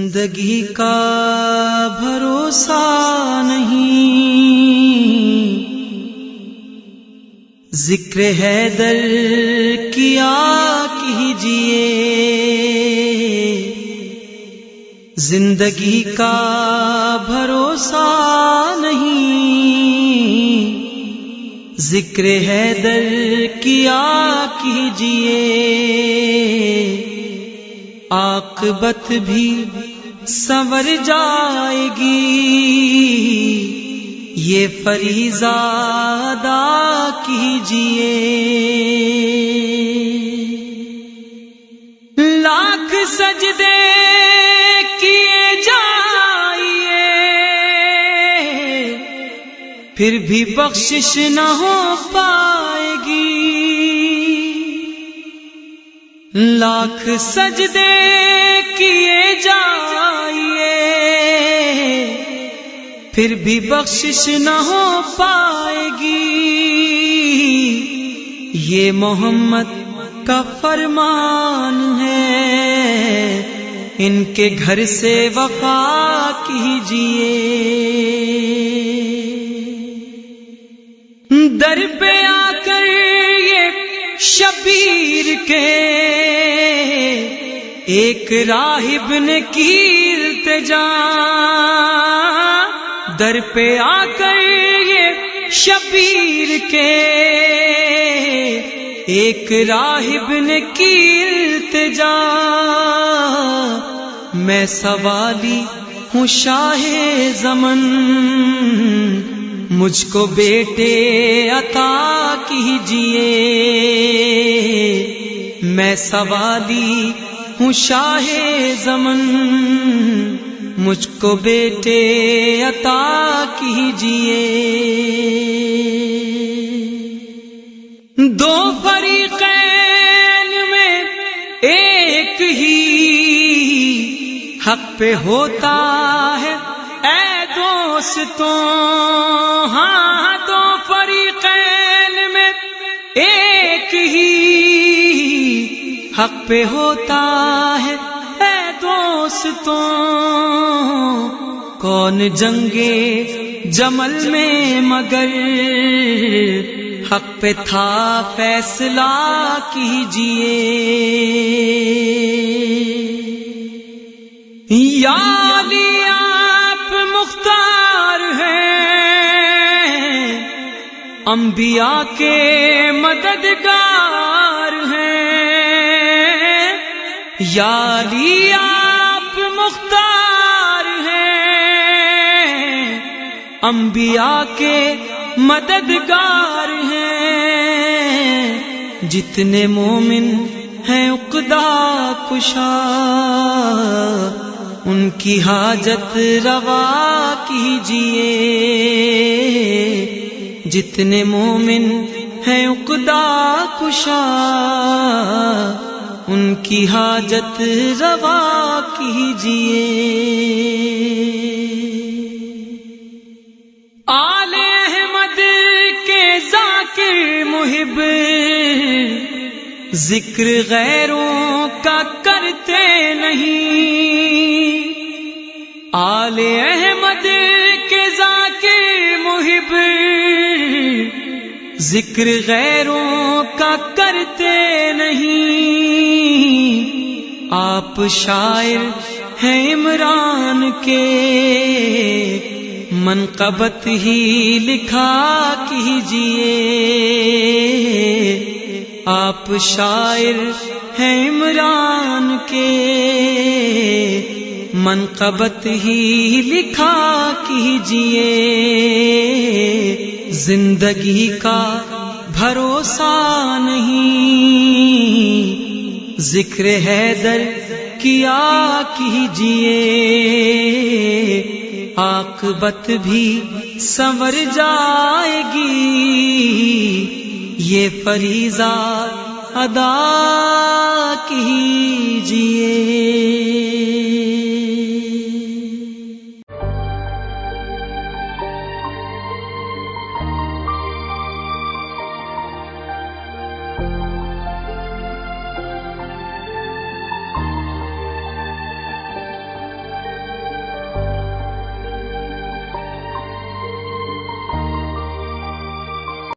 زندگی کا بھروسہ نہیں، ذکر حیدر کیا کیجئے۔ زندگی کا بھروسہ نہیں، ذکر حیدر کیا کیجئے۔ عاقبت بھی سنور جائے گی، یہ فریضہ ادا کیجئے۔ لاکھ سجدے کیے جائیے، پھر بھی بخشش نہ ہو پائے گی۔ لاکھ سجدے کیے جائیے، پھر بھی بخشش نہ ہو پائے گی۔ یہ محمد کا فرمان ہے، ان کے گھر سے وفا کیجئے۔ در پہ آ کر یہ شبیر کے ایک راہب نے کی التجا، در پہ آ کر یہ شبیر کے ایک راہب نے کی التجا۔ میں سوالی ہوں شاہ زمن، مجھ کو بیٹے عطا کیجئے۔ میں سوالی ہوں شاہ زمن، مجھ کو بیٹے عطا کیجئے۔ دو فریقین میں ایک ہی حق پہ ہوتا ہے اے دوستوں، ہاں دو فریقین میں ایک ہی حق پہ ہوتا ہے اے دوستوں۔ کون جنگے جمل میں مگر حق پہ تھا فیصلہ کیجئے۔ یا علی آپ مختار ہیں، انبیاء کے مددگار ہیں۔ یا علی آپ مختار ہیں، انبیاء کے مددگار ہیں۔ جتنے مومن ہیں عقدہ کشا، ان کی حاجت روا کیجئے۔ جتنے مومن ہیں عقدہ کشا، ان کی حاجت روا کیجئے۔ آل احمد کے ذاکر محب ذکر غیروں کا کرتے نہیں۔ آل احمد کے ذاکر محب ذکر غیروں کا کرتے نہیں۔ آپ شاعر ہیں عمران کے، منقبت ہی لکھا کیجئے۔ آپ شاعر ہیں عمران کے، منقبت ہی لکھا کیجئے۔ زندگی کا بھروسہ نہیں، ذکر حیدر کیا کیجئے۔ عاقبت بھی سنور جائے گی، یہ فریضہ ادا کیجئے۔